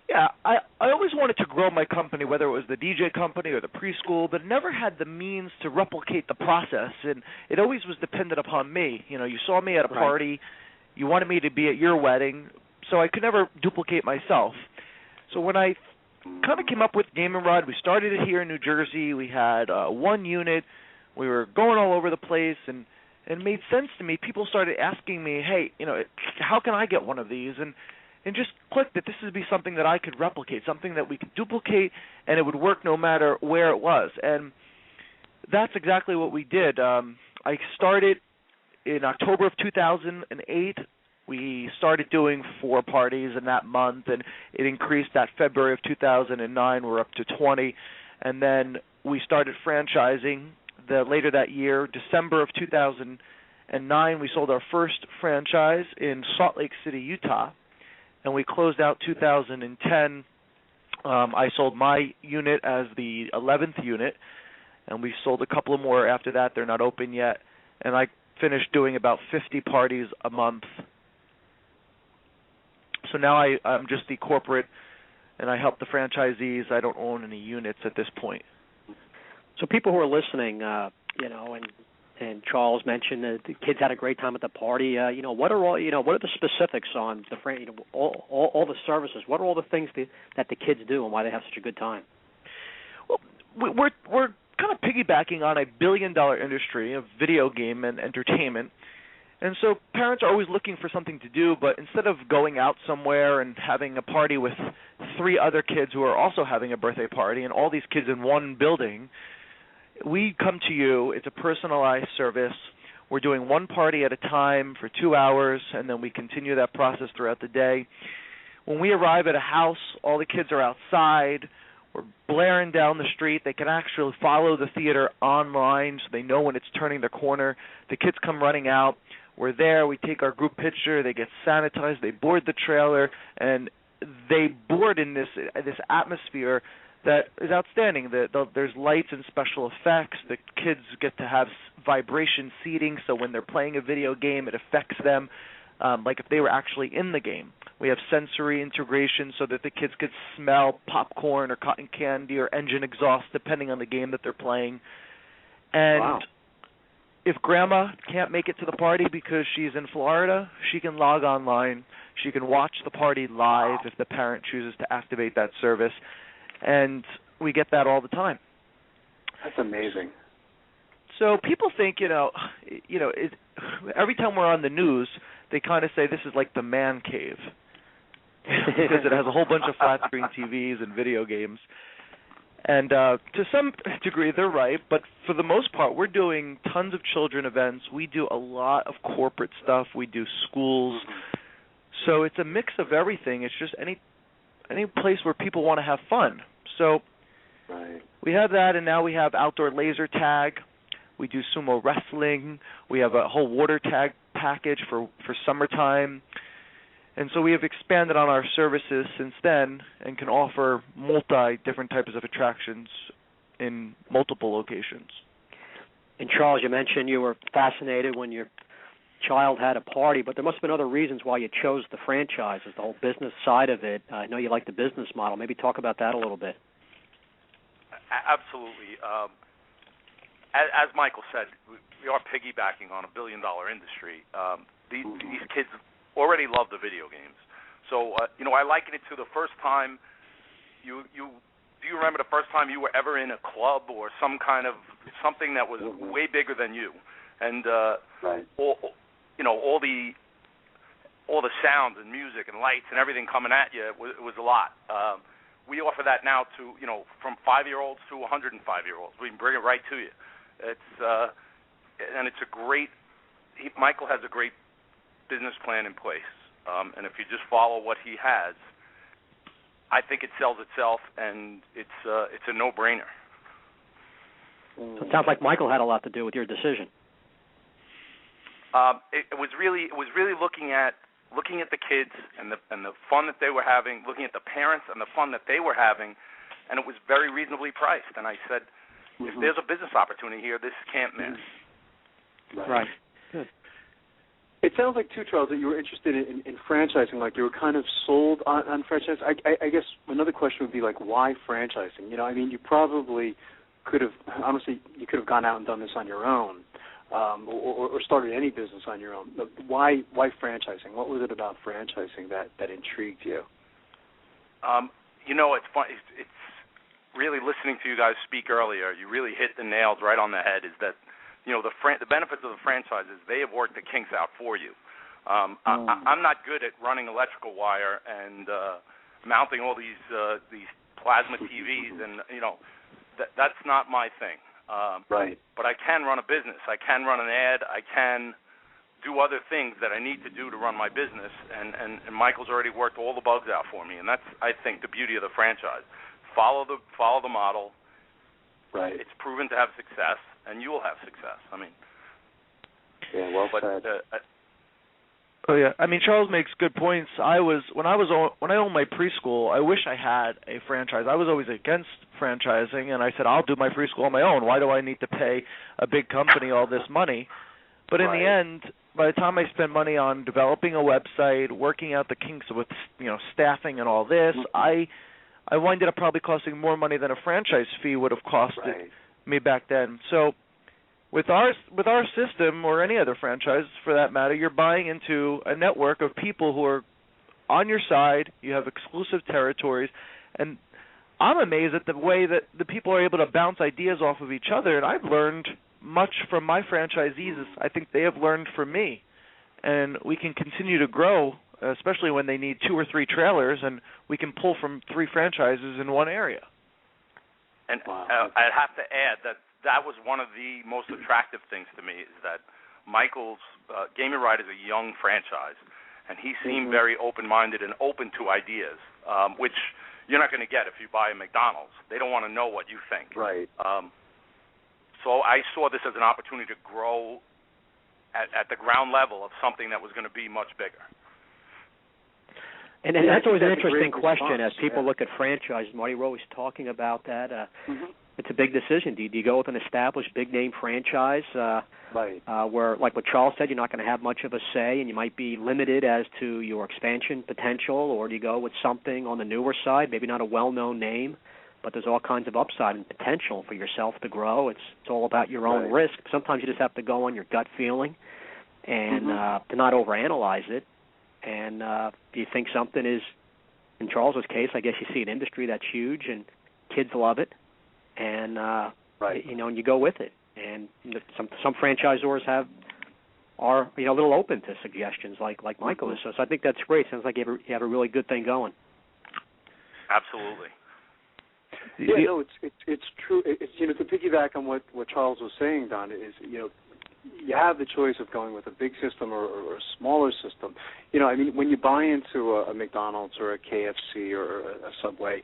Yeah, I always wanted to grow my company, whether it was the DJ company or the preschool, but never had the means to replicate the process, and it always was dependent upon me. You saw me at a party, you wanted me to be at your wedding, so I could never duplicate myself. So when I kind of came up with Gamin Ride, we started it here in New Jersey. We had one unit. We were going all over the place, and it made sense to me. People started asking me, hey, how can I get one of these? And and just clicked that this would be something that I could replicate, something that we could duplicate, and it would work no matter where it was. And that's exactly what we did. I started in October of 2008. We started doing 4 parties in that month, and it increased that February of 2009. We're up to 20. And then we started franchising later that year. December of 2009, we sold our first franchise in Salt Lake City, Utah. And we closed out 2010. I sold my unit as the 11th unit, and we sold a couple more after that. They're not open yet. And I finished doing about 50 parties a month. So now I'm just the corporate, and I help the franchisees. I don't own any units at this point. So people who are listening, and Charles mentioned that the kids had a great time at the party. What are the specifics on the all the services? What are all the things that the kids do, and why they have such a good time? Well, we're kind of piggybacking on a billion-dollar industry of video game and entertainment. And so parents are always looking for something to do, but instead of going out somewhere and having a party with 3 other kids who are also having a birthday party and all these kids in one building, we come to you. It's a personalized service. We're doing 1 party at a time for 2 hours, and then we continue that process throughout the day. When we arrive at a house, all the kids are outside. We're blaring down the street. They can actually follow the theater online, so they know when it's turning the corner. The kids come running out. We're there. We take our group picture. They get sanitized. They board the trailer, and they board in this atmosphere that is outstanding. There's lights and special effects. The kids get to have vibration seating, so when they're playing a video game, it affects them like if they were actually in the game. We have sensory integration so that the kids could smell popcorn or cotton candy or engine exhaust, depending on the game that they're playing. And wow. If grandma can't make it to the party because she's in Florida, she can log online. She can watch the party live if the parent chooses to activate that service. And we get that all the time. That's amazing. So people think, every time we're on the news, they kind of say this is like the man cave because it has a whole bunch of flat screen TVs and video games. And to some degree, they're right, but for the most part, we're doing tons of children events. We do a lot of corporate stuff. We do schools. So it's a mix of everything. It's just any place where people want to have fun. So right. We have that, and now we have outdoor laser tag. We do sumo wrestling. We have a whole water tag package for summertime. And so we have expanded on our services since then and can offer different types of attractions in multiple locations. And Charles, you mentioned you were fascinated when your child had a party, but there must have been other reasons why you chose the franchises, the whole business side of it. I know you like the business model. Maybe talk about that a little bit. Absolutely. As Michael said, we are piggybacking on a billion-dollar industry. These kids already love the video games. So, I liken it to the first time do you remember the first time you were ever in a club or something that was way bigger than you? And right. all the sounds and music and lights and everything coming at you, it was a lot. We offer that now to, from 5-year-olds to 105-year-olds. We can bring it right to you. And it's a great, Michael has a great business plan in place. And if you just follow what he has, I think it sells itself, and it's a no-brainer. So it sounds like Michael had a lot to do with your decision. It was really looking at the kids and the fun that they were having, looking at the parents and the fun that they were having, and it was very reasonably priced. And I said, if there's a business opportunity here, this can't miss. Right. Good. It sounds like, too, Charles, that you were interested in franchising, like you were kind of sold on franchise. I guess another question would be, like, why franchising? You probably could have, honestly, you could have gone out and done this on your own or started any business on your own. But why franchising? What was it about franchising that intrigued you? It's fun. It's really listening to you guys speak earlier. You really hit the nails right on the head. Is that the benefits of the franchise is they have worked the kinks out for you. I'm not good at running electrical wire and mounting all these plasma TVs, and that's not my thing. Right. But I can run a business. I can run an ad. I can do other things that I need to do to run my business, and Michael's already worked all the bugs out for me, and that's, I think, the beauty of the franchise. Follow the model. Right. It's proven to have success, and you will have success. I mean, yeah, well said. Oh yeah, I mean Charles makes good points. When I owned my preschool, I wish I had a franchise. I was always against franchising, and I said I'll do my preschool on my own. Why do I need to pay a big company all this money? But in the end, by the time I spent money on developing a website, working out the kinks with staffing and all this, I winded up probably costing more money than a franchise fee would have costed me back then. So with our system, or any other franchise for that matter, you're buying into a network of people who are on your side. You have exclusive territories, and I'm amazed at the way that the people are able to bounce ideas off of each other. And I've learned much from my franchisees as I think they have learned from me, and we can continue to grow, especially when they need 2 or 3 trailers, and we can pull from 3 franchises in one area. And I'd have to add that was one of the most attractive things to me, is that Michael's Gamin Ride is a young franchise, and he seemed very open-minded and open to ideas, which you're not going to get if you buy a McDonald's. They don't want to know what you think. Right. So I saw this as an opportunity to grow at the ground level of something that was going to be much bigger. And that's always an interesting question as people look at franchises. Marty, we're always talking about that. It's a big decision. Do you go with an established big-name franchise where, like what Charles said, you're not going to have much of a say and you might be limited as to your expansion potential, or do you go with something on the newer side, maybe not a well-known name, but there's all kinds of upside and potential for yourself to grow. It's all about your own risk. Sometimes you just have to go on your gut feeling and to not overanalyze it. And do you think something is, in Charles's case, I guess you see an industry that's huge and kids love it, and and you go with it. And some franchisors are a little open to suggestions like Michael is. So I think that's great. Sounds like you have a really good thing going. Absolutely. Yeah, no, it's true. It's to piggyback on what Charles was saying, Don, is you have the choice of going with a big system or a smaller system. I mean, when you buy into a McDonald's or a KFC or a Subway,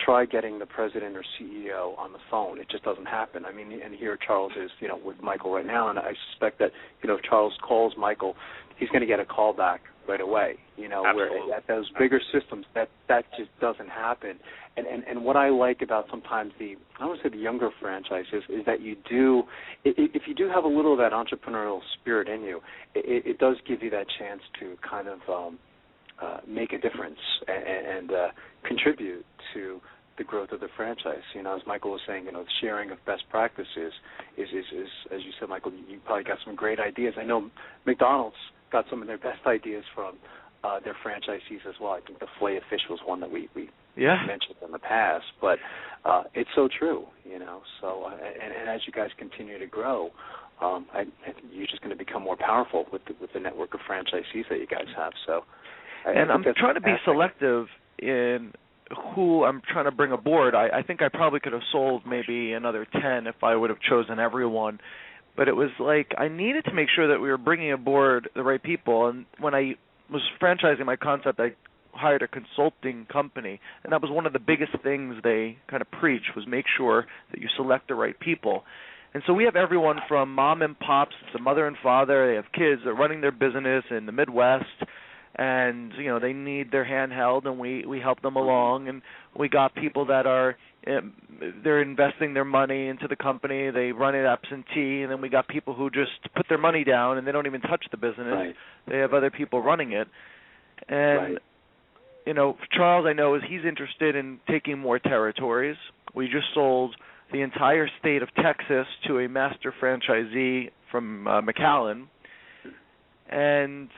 try getting the president or CEO on the phone. It just doesn't happen. I mean, and here Charles is, with Michael right now, and I suspect that, if Charles calls Michael, he's going to get a call back right away. Where at those bigger systems, that just doesn't happen. And what I like about sometimes I don't want to say the younger franchises, is that you do, if you do have a little of that entrepreneurial spirit in you, it does give you that chance to kind of make a difference and contribute to the growth of the franchise. As Michael was saying, the sharing of best practices is as you said, Michael, you probably got some great ideas. I know McDonald's got some of their best ideas from their franchisees as well. I think the Filet Fish was one that we mentioned in the past, but it's so true, So and as you guys continue to grow, you're just going to become more powerful with the network of franchisees that you guys have. So, I'm trying to be selective in who I'm trying to bring aboard. I think I probably could have sold maybe another 10 if I would have chosen everyone. But it was like I needed to make sure that we were bringing aboard the right people. And when I was franchising my concept, I hired a consulting company. And that was one of the biggest things they kind of preach, was make sure that you select the right people. And so we have everyone from mom and pops to mother and father. They have kids. They're running their business in the Midwest. And, they need their hand held, and we help them along. And we got people that are they're investing their money into the company. They run it absentee, and then we got people who just put their money down and they don't even touch the business. Right. They have other people running it. And, Charles, I know, he's interested in taking more territories. We just sold the entire state of Texas to a master franchisee from McAllen. And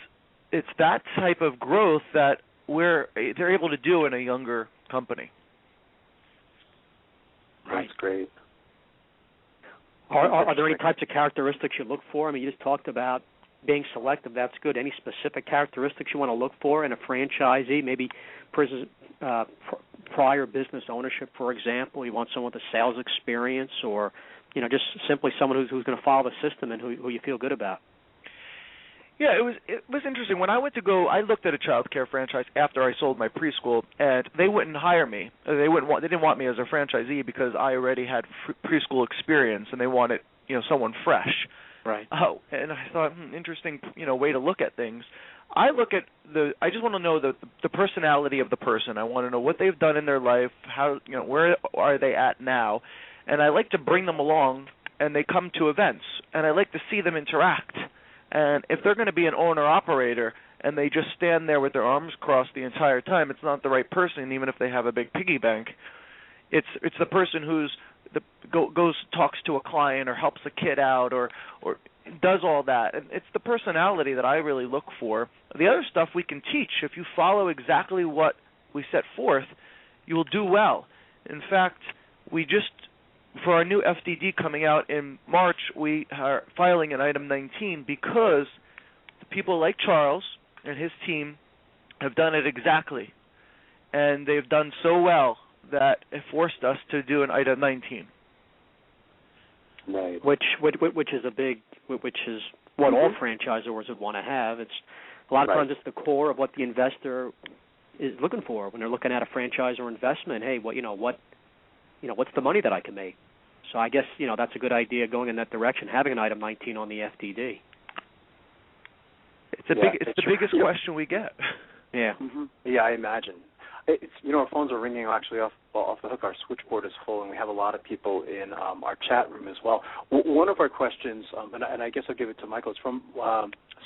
it's that type of growth that they're able to do in a younger company. That's great. Are there any types of characteristics you look for? I mean, you just talked about being selective, that's good. Any specific characteristics you want to look for in a franchisee? Maybe prior business ownership, for example. You want someone with a sales experience, or just simply someone who's going to follow the system and who you feel good about. Yeah, it was interesting. When I went to I looked at a child care franchise after I sold my preschool, and they wouldn't hire me. They didn't want me as a franchisee because I already had preschool experience, and they wanted someone fresh. Right. Oh, and I thought, interesting, way to look at things. I just want to know the personality of the person. I want to know what they've done in their life, how where are they at now, and I like to bring them along, and they come to events, and I like to see them interact. And if they're going to be an owner-operator and they just stand there with their arms crossed the entire time, it's not the right person, even if they have a big piggy bank. It's the person talks to a client or helps a kid out or does all that. And it's the personality that I really look for. The other stuff we can teach. If you follow exactly what we set forth, you will do well. In fact, for our new FDD coming out in March, we are filing an Item 19 because the people like Charles and his team have done it exactly. And they've done so well that it forced us to do an Item 19. Right. Which is what all franchisors would want to have. It's a lot of times it's the core of what the investor is looking for when they're looking at a franchise or investment. Hey, what's the money that I can make? So I guess, that's a good idea going in that direction, having an Item 19 on the FDD. It's the biggest question we get. Yeah. Mm-hmm. Yeah, I imagine. It's our phones are ringing actually off the hook. Our switchboard is full, and we have a lot of people in our chat room as well. One of our questions, and I guess I'll give it to Michael, it's from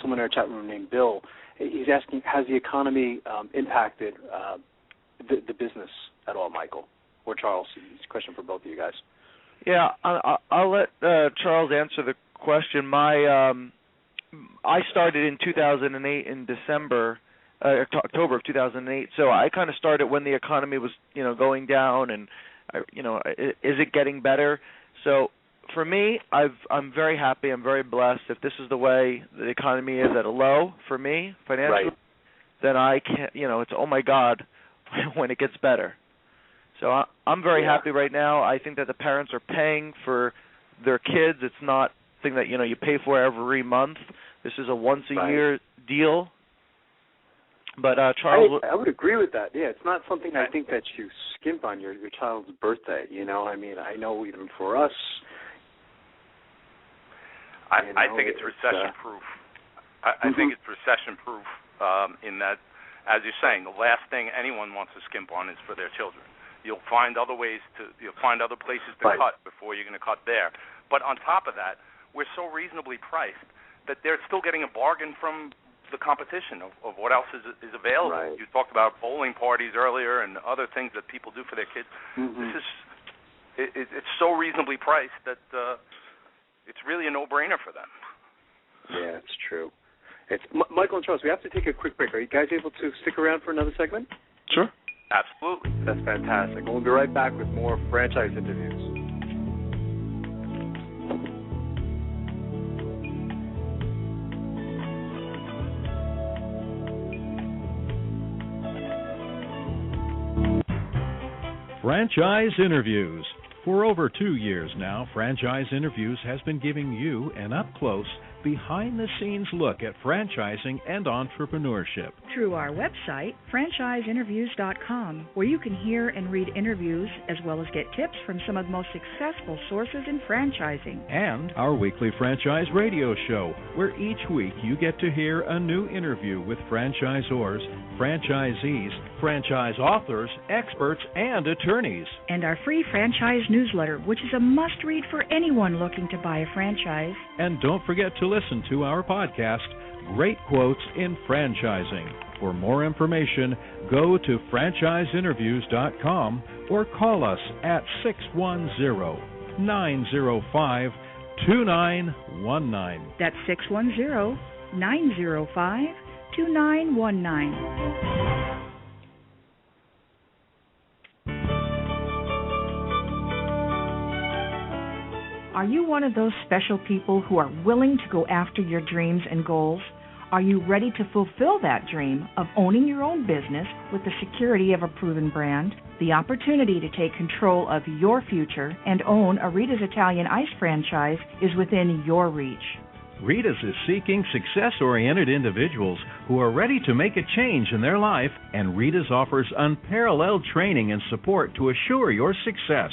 someone in our chat room named Bill. He's asking, has the economy impacted the business at all, Michael or Charles? It's a question for both of you guys. Yeah, I'll let Charles answer the question. I started in 2008 in October of 2008. So I kind of started when the economy was, going down, and is it getting better? So for me, I'm very happy. I'm very blessed. If this is the way the economy is at a low for me financially, then I can't. It's oh my God when it gets better. So I'm very happy right now. I think that the parents are paying for their kids. It's not something that you pay for every month. This is a once a year deal. But Charles, I would agree with that. Yeah, it's not something I think that you skimp on your child's birthday. I mean, I know even for us. I think it's recession proof. I think it's recession proof in that, as you're saying, the last thing anyone wants to skimp on is for their children. You'll find other places to cut before you're going to cut there. But on top of that, we're so reasonably priced that they're still getting a bargain from the competition of what else is available. Right. You talked about bowling parties earlier and other things that people do for their kids. Mm-hmm. It's so reasonably priced that it's really a no-brainer for them. Yeah, it's true. It's Michael and Charles, we have to take a quick break. Are you guys able to stick around for another segment? Sure. Absolutely. That's fantastic. We'll be right back with more franchise interviews. Franchise Interviews. For over 2 years now, Franchise Interviews has been giving you an up-close, behind-the-scenes look at franchising and entrepreneurship. Through our website, franchiseinterviews.com, where you can hear and read interviews as well as get tips from some of the most successful sources in franchising. And our weekly franchise radio show, where each week you get to hear a new interview with franchisors, franchisees, franchise authors, experts, and attorneys. And our free franchise newsletter, which is a must-read for anyone looking to buy a franchise. And don't forget to listen to our podcast, Great Quotes in Franchising. For more information, go to franchiseinterviews.com or call us at 610-905-2919. That's 610-905-2919. Are you one of those special people who are willing to go after your dreams and goals? Are you ready to fulfill that dream of owning your own business with the security of a proven brand? The opportunity to take control of your future and own a Rita's Italian Ice franchise is within your reach. Rita's is seeking success-oriented individuals who are ready to make a change in their life, and Rita's offers unparalleled training and support to assure your success.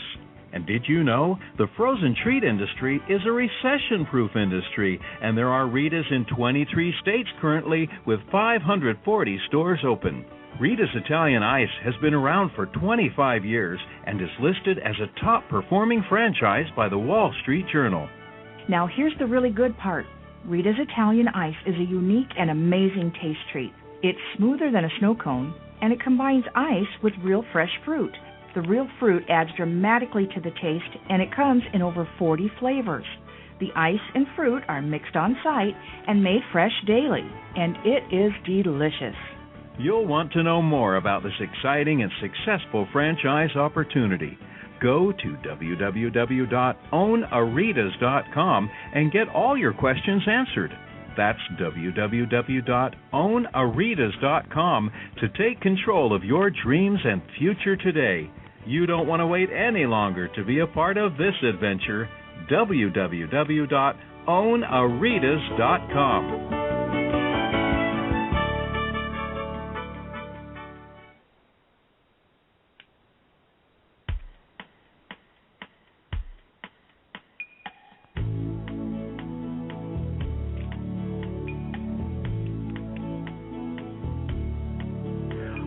And did you know the frozen treat industry is a recession-proof industry, and there are Rita's in 23 states currently with 540 stores open. Rita's Italian Ice has been around for 25 years and is listed as a top-performing franchise by the Wall Street Journal. Now here's the really good part. Rita's Italian Ice is a unique and amazing taste treat. It's smoother than a snow cone, and it combines ice with real fresh fruit. The real fruit adds dramatically to the taste, and it comes in over 40 flavors. The ice and fruit are mixed on site and made fresh daily, and it is delicious. You'll want to know more about this exciting and successful franchise opportunity. Go to www.ownaritas.com and get all your questions answered. That's www.ownaritas.com to take control of your dreams and future today. You don't want to wait any longer to be a part of this adventure. www.ownaritas.com.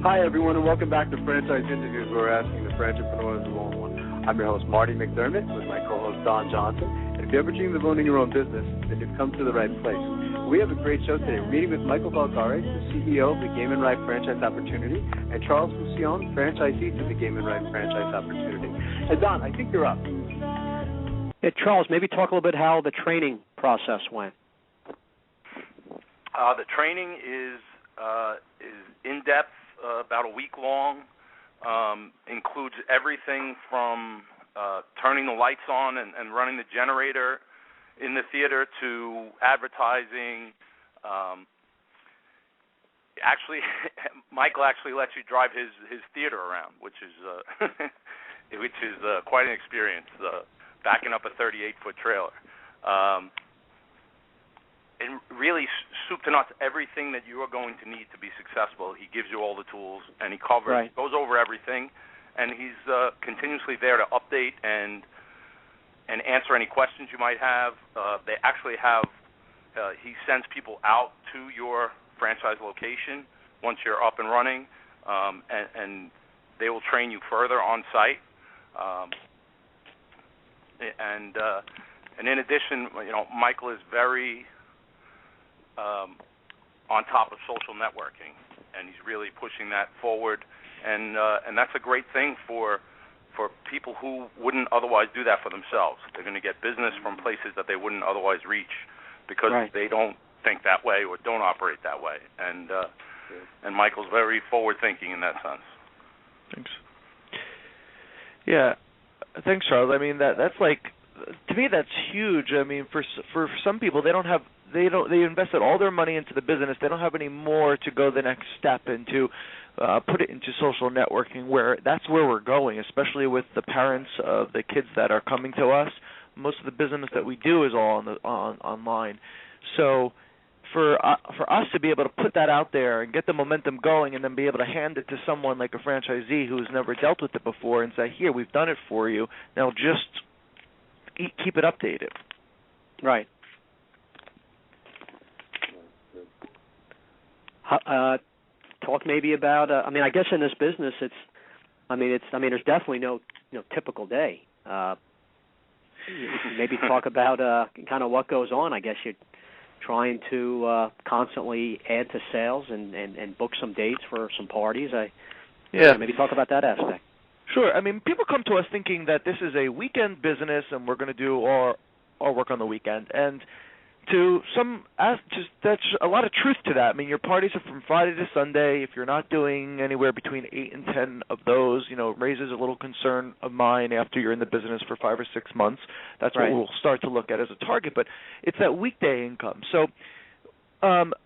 Hi, everyone, and welcome back to Franchise Interviews, where we're asking the entrepreneurs who own one. I'm your host, Marty McDermott, with my co-host, Don Johnson. And if you ever dreamed of owning your own business, then you've come to the right place. We have a great show today. We're meeting with Michael Falgares, the CEO of the Gamin Ride franchise opportunity, and Charles Fruscione, franchisee to the Gamin Ride franchise opportunity. Hey, Don, I think you're up. Yeah, Charles, maybe talk a little bit how the training process went. The training is in-depth. About a week long, includes everything from turning the lights on and running the generator in the theater to advertising. Michael actually lets you drive his theater around, which is quite an experience, backing up a 38-foot trailer. And really, soup to nuts, everything that you are going to need to be successful. He gives you all the tools, and he goes over everything, and he's continuously there to update and answer any questions you might have. They actually have he sends people out to your franchise location once you're up and running, and they will train you further on site. And in addition, Michael is very on top of social networking, and he's really pushing that forward, and that's a great thing for people who wouldn't otherwise do that for themselves. They're going to get business from places that they wouldn't otherwise reach because they don't think that way or don't operate that way, and Michael's very forward-thinking in that sense. Thanks. Yeah, thanks, Charles. I mean, that's like, to me, that's huge. I mean, for some people, they invested all their money into the business. They don't have any more to go the next step and to put it into social networking, that's where we're going, especially with the parents of the kids that are coming to us. Most of the business that we do is all online. So for us to be able to put that out there and get the momentum going and then be able to hand it to someone like a franchisee who's never dealt with it before and say, here, we've done it for you. Now just keep it updated. Right. Talk maybe about. I guess in this business, there's definitely no typical day. Maybe talk about kind of what goes on. I guess you're trying to constantly add to sales and book some dates for some parties. Maybe talk about that aspect. Sure. I mean, people come to us thinking that this is a weekend business and we're going to do our work on the weekend. And that's a lot of truth to that. I mean, your parties are from Friday to Sunday. If you're not doing anywhere between 8 and 10 of those, it raises a little concern of mine after you're in the business for 5 or 6 months. That's right. What we'll start to look at as a target. But it's that weekday income. So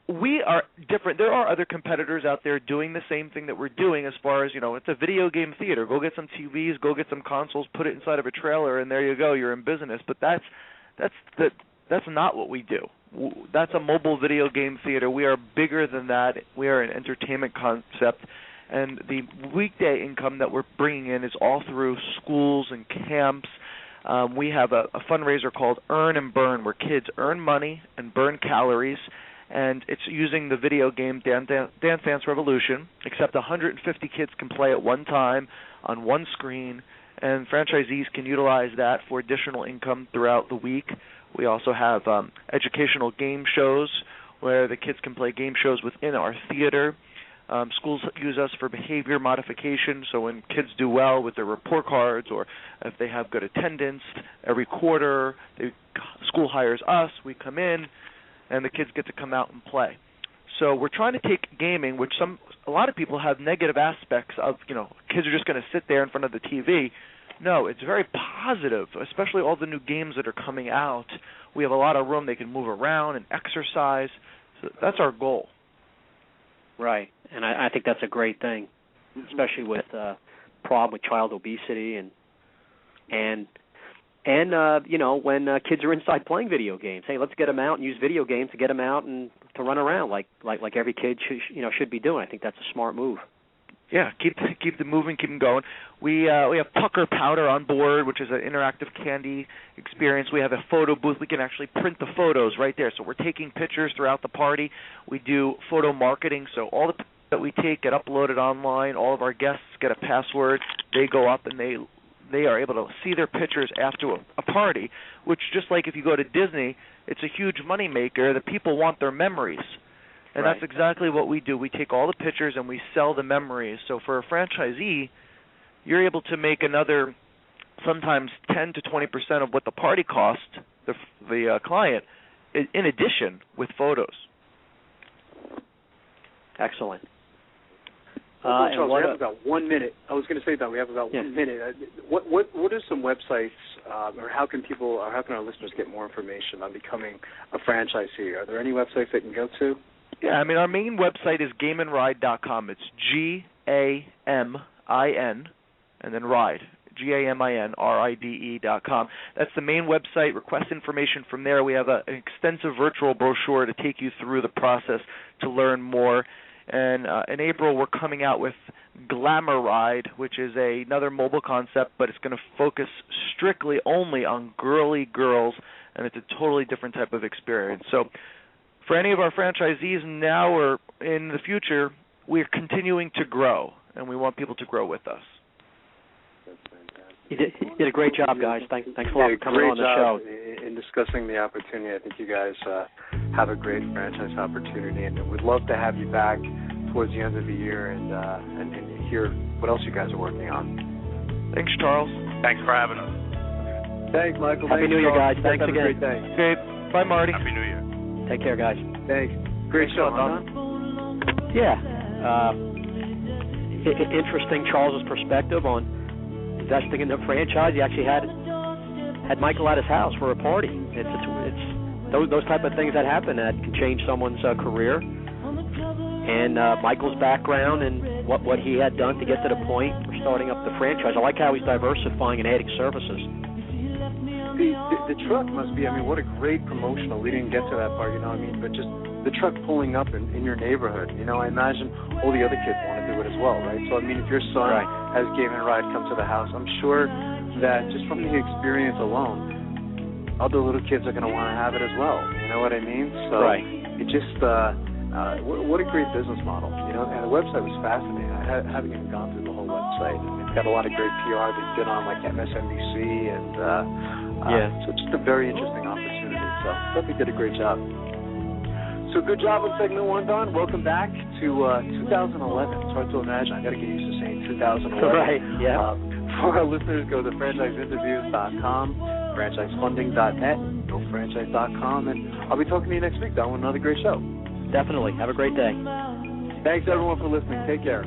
we are different. There are other competitors out there doing the same thing that we're doing as far as, it's a video game theater. Go get some TVs, go get some consoles, put it inside of a trailer, and there you go, you're in business. But that's not what we do. That's a mobile video game theater. We are bigger than that. We are an entertainment concept. And the weekday income that we're bringing in is all through schools and camps. We have a fundraiser called Earn and Burn, where kids earn money and burn calories. And it's using the video game Dance Dance Revolution, except 150 kids can play at one time on one screen. And franchisees can utilize that for additional income throughout the week. We also have educational game shows where the kids can play game shows within our theater. Schools use us for behavior modification, so when kids do well with their report cards or if they have good attendance, every quarter school hires us, we come in, and the kids get to come out and play. So we're trying to take gaming, which a lot of people have negative aspects of, kids are just going to sit there in front of the TV. No, it's very positive, especially all the new games that are coming out. We have a lot of room. They can move around and exercise. So that's our goal. Right, and I think that's a great thing, especially with problem with child obesity and when kids are inside playing video games. Hey, let's get them out and use video games to get them out and to run around like every kid should be doing. I think that's a smart move. Yeah, keep them moving, keep them going. We have Pucker Powder on board, which is an interactive candy experience. We have a photo booth. We can actually print the photos right there. So we're taking pictures throughout the party. We do photo marketing, so all the pictures that we take get uploaded online. All of our guests get a password. They go up and they are able to see their pictures after a party, which just like if you go to Disney, it's a huge moneymaker. The people want their memories. And That's exactly what we do. We take all the pictures and we sell the memories. So for a franchisee, you're able to make another sometimes 10 to 20% of what the party cost the client in addition with photos. Excellent. Charles, we have about 1 minute. I was going to say that we have about 1 minute. What are some websites, or how can our listeners get more information on becoming a franchisee? Are there any websites they can go to? Yeah, I mean, our main website is GaminRide.com. It's GAMIN and then Ride, GAMINRIDE.com. That's the main website. Request information from there. We have an extensive virtual brochure to take you through the process to learn more. And in April, we're coming out with Glamour Ride, which is another mobile concept, but it's going to focus strictly only on girly girls, and it's a totally different type of experience. So for any of our franchisees now or in the future, we're continuing to grow, and we want people to grow with us. You did a great job, guys. Thanks a lot for coming on the show. In discussing the opportunity, I think you guys have a great franchise opportunity, and we'd love to have you back towards the end of the year and hear what else you guys are working on. Thanks, Charles. Thanks for having us. Thanks, Michael. Happy New Year, guys. Thanks again. Have a great day. Okay. Bye, Marty. Happy New Year. Take care, guys. Thanks. Great show, Don. Yeah. Interesting, Charles's perspective on investing in the franchise. He actually had Michael at his house for a party. It's those type of things that happen that can change someone's career. And Michael's background and what he had done to get to the point for starting up the franchise. I like how he's diversifying and adding services. The truck must be, what a great promotional. We didn't get to that part, but just the truck pulling up in your neighborhood. I imagine all the other kids want to do it as well, right? So, if your son has Gamin Ride come to the house, I'm sure that just from the experience alone, other little kids are going to want to have it as well. You know what I mean? So it just, what a great business model, and the website was fascinating. I haven't even gone through the whole website. It's got a lot of great PR that you did on like MSNBC and so just a very interesting opportunity. So I thought they did a great job. So good job on segment 1, Don. Welcome back to 2011. It's hard to imagine. I got to get used to saying 2011. Right. Yeah. For our listeners, go to franchiseinterviews.com. franchisefunding.net, gofranchise.com, and I'll be talking to you next week, Don, with another great show. Definitely. Have a great day. Thanks, everyone, for listening. Take care.